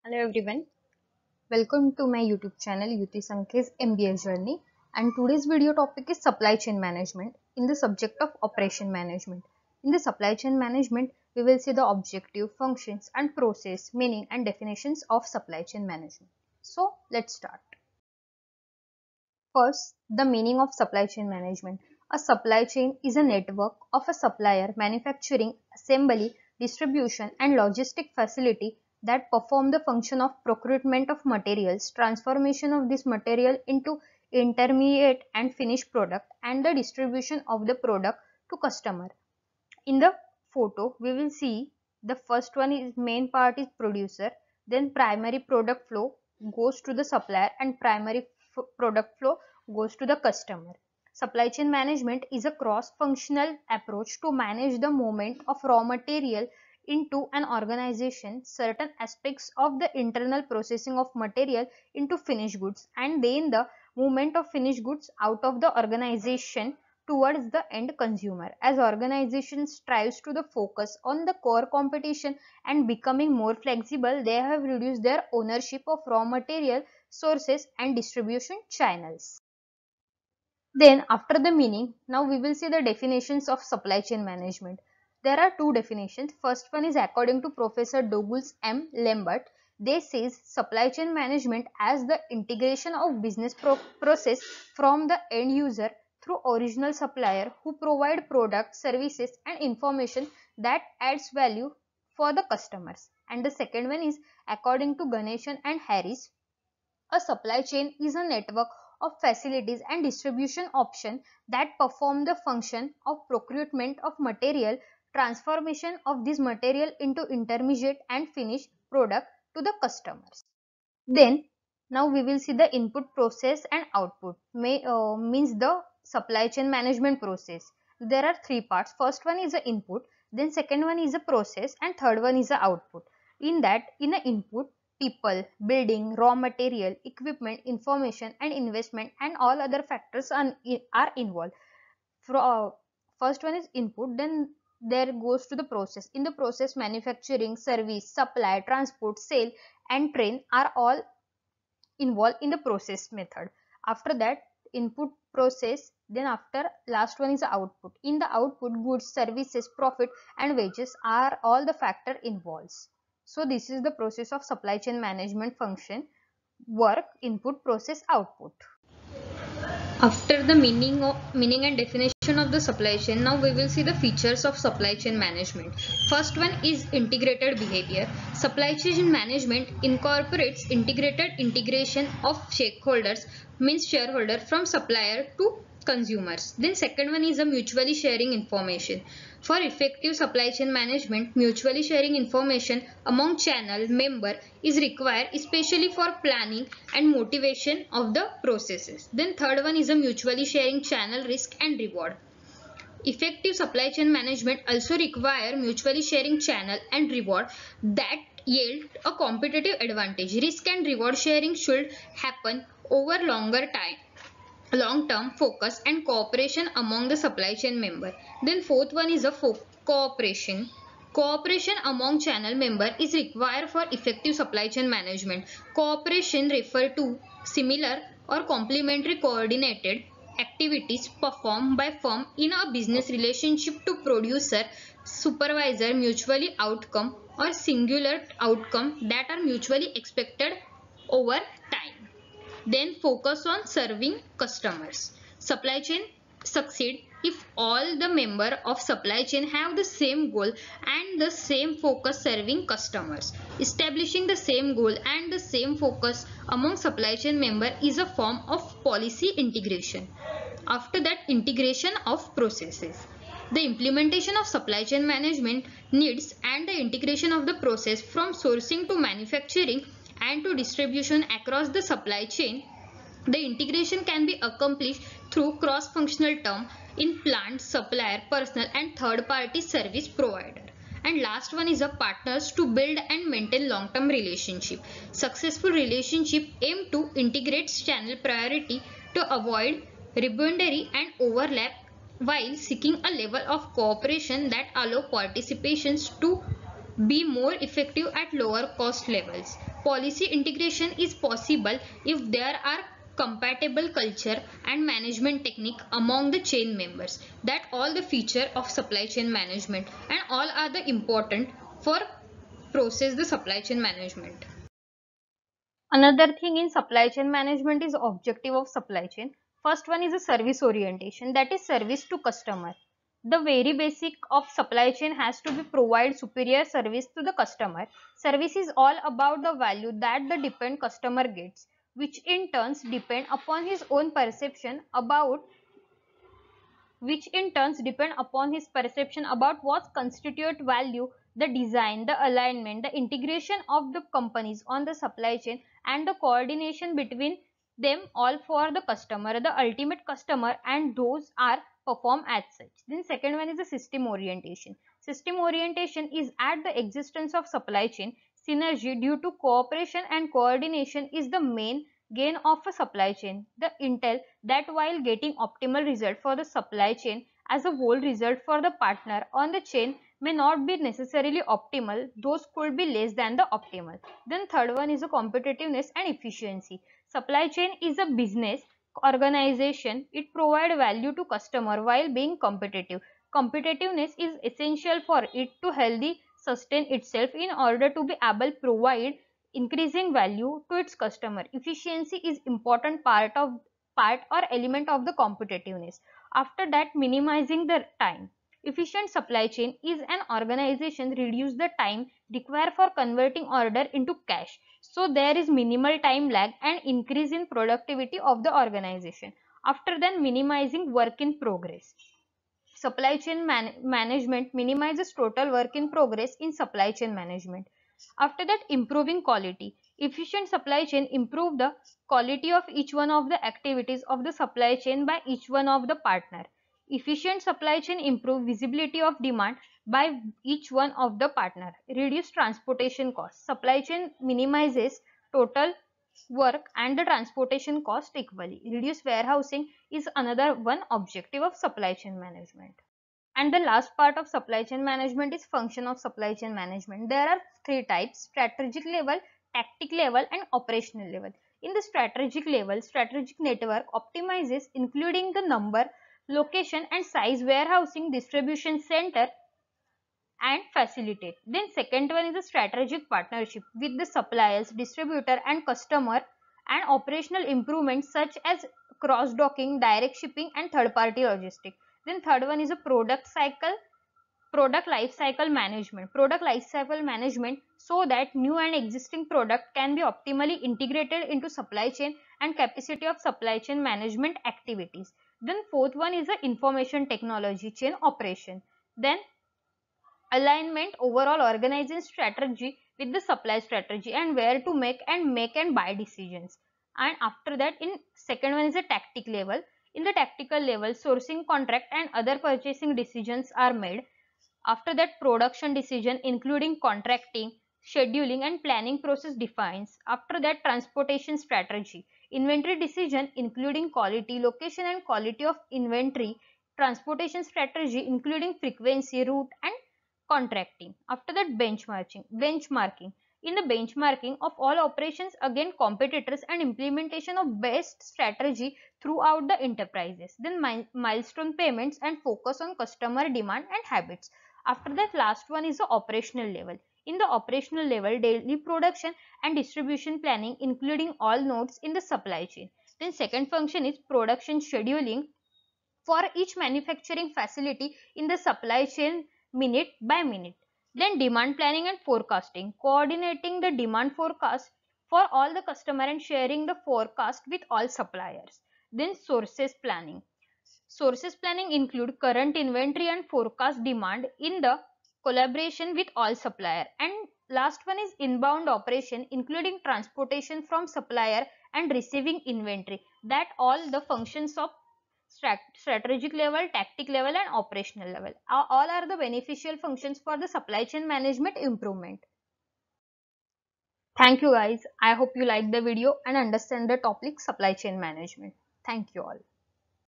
Hello everyone, welcome to my YouTube channel Yuti Sankhe's MBA journey, and today's video topic is supply chain management in the subject of operation management. In the supply chain management, we will see the objective, functions and process, meaning and definitions of supply chain management. So let's start. First, the meaning of supply chain management. A supply chain is a network of a supplier, manufacturing, assembly, distribution and logistic facility that perform the function of procurement of materials, transformation of this material into intermediate and finished product, and the distribution of the product to customer. In the photo, we will see the first one is main part is producer, then primary product flow goes to the supplier and primary product flow goes to the customer. Supply chain management is a cross-functional approach to manage the movement of raw material into an organization, certain aspects of the internal processing of material into finished goods, and then the movement of finished goods out of the organization towards the end consumer. As organization strives to the focus on the core competition and becoming more flexible, they have reduced their ownership of raw material sources and distribution channels. Then after the meaning, now we will see the definitions of supply chain management. There are two definitions. First one is according to Professor Douglas M. Lambert. They says supply chain management as the integration of business process from the end user through original supplier who provide products, services and information that adds value for the customers. And the second one is according to Ganeshan and Harris. A supply chain is a network of facilities and distribution options that perform the function of procurement of material, transformation of this material into intermediate and finished product to the customers. Then now we will see the input, process and output. Means the supply chain management process. There are three parts. First one is the input, then second one is the process and third one is the output. In the input, people, building, raw material, equipment, information and investment and all other factors are involved. First one is input, then there goes to the process. In the process, manufacturing, service, supply, transport, sale and train are all involved in the process method. After that, input, process, then after last one is the output. In the output, goods, services, profit and wages are all the factor involved. So this is the process of supply chain management function: work, input, process, output. After the meaning and definition of the supply chain, now we will see the features of supply chain management. First one is integrated behavior. Supply chain management incorporates integration of stakeholders, means shareholder, from supplier to consumers. Then second one is a mutually sharing information. For effective supply chain management, mutually sharing information among channel member is required, especially for planning and motivation of the processes. Then third one is a mutually sharing channel risk and reward. Effective supply chain management also require mutually sharing channel and reward that yield a competitive advantage. Risk and reward sharing should happen over long-term focus and cooperation among the supply chain member. Then fourth one is a cooperation. Cooperation among channel member is required for effective supply chain management. Cooperation refer to similar or complementary coordinated activities performed by firm in a business relationship to producer, supervisor, mutually outcome or singular outcome that are mutually expected over time. Then focus on serving customers. Supply chain succeed if all the member of supply chain have the same goal and the same focus serving customers. Establishing the same goal and the same focus among supply chain member is a form of policy integration. After that, integration of processes. The implementation of supply chain management needs and the integration of the process from sourcing to manufacturing and to distribution across the supply chain. The integration can be accomplished through cross-functional term in plant, supplier, personnel and third-party service provider. And last one is a partners to build and maintain long-term relationship. Successful relationship aim to integrate channel priority to avoid redundancy and overlap while seeking a level of cooperation that allow participations to be more effective at lower cost levels. Policy integration is possible if there are compatible culture and management technique among the chain members. That all the feature of supply chain management and all are the important for process the supply chain management. Another thing in supply chain management is objective of supply chain. First one is a service orientation, that is service to customer. The very basic of supply chain has to be provide superior service to the customer. Service is all about the value that the depend customer gets, which in turns depend upon his own perception about what constitute value, the design, the alignment, the integration of the companies on the supply chain, and the coordination between them all for the customer, the ultimate customer, and those are performed as such. Then second one is the system orientation. System orientation is at the existence of supply chain synergy due to cooperation and coordination is the main gain of a supply chain. The intel that while getting optimal result for the supply chain as a whole, result for the partner on the chain may not be necessarily optimal, those could be less than the optimal. Then third one is a competitiveness and efficiency. Supply chain is a business organization. It provides value to customer while being competitive. Competitiveness is essential for it to healthy sustain itself in order to be able to provide increasing value to its customer. Efficiency is important part or element of the competitiveness. After that, minimizing the time. Efficient supply chain is an organization reduce the time required for converting order into cash. So there is minimal time lag and increase in productivity of the organization. After that, minimizing work in progress. Supply chain management minimizes total work in progress in supply chain management. After that, improving quality. Efficient supply chain improve the quality of each one of the activities of the supply chain by each one of the partner. Efficient supply chain improve visibility of demand by each one of the partner. Reduce transportation costs. Supply chain minimizes total work and the transportation cost equally. Reduce warehousing is another one objective of supply chain management. And the last part of supply chain management is function of supply chain management. There are three types: strategic level, tactic level, and operational level. In the strategic level, strategic network optimizes including the number, location, and size, warehousing, distribution center, and facilitate. Then second one is the strategic partnership with the suppliers, distributor, and customer, and operational improvements such as cross docking, direct shipping, and third party logistics. Then third one is a product life cycle management. Product life cycle management so that new and existing product can be optimally integrated into supply chain and capacity of supply chain management activities. Then fourth one is the information technology chain operation. Then alignment, overall organizing strategy with the supply strategy and where to make and buy decisions. And after that, in second one is a tactic level. In the tactical level, sourcing, contract, and other purchasing decisions are made. After that, production decision including contracting, scheduling, and planning process defines. After that, transportation strategy, inventory decision including quality, location, and quality of inventory, transportation strategy including frequency, route, and contracting. After that, benchmarking. In the benchmarking of all operations against competitors and implementation of best strategy throughout the enterprises. Then milestone payments and focus on customer demand and habits. After that, last one is the operational level. In the operational level, daily production and distribution planning including all nodes in the supply chain. Then second function is production scheduling for each manufacturing facility in the supply chain minute by minute. Then demand planning and forecasting, coordinating the demand forecast for all the customer and sharing the forecast with all suppliers. Then sources planning. Sources planning include current inventory and forecast demand in the collaboration with all supplier. And last one is inbound operation including transportation from supplier and receiving inventory. That all the functions of strategic level, tactic level, and operational level. All are the beneficial functions for the supply chain management improvement. Thank you guys. I hope you liked the video and understand the topic supply chain management. Thank you all.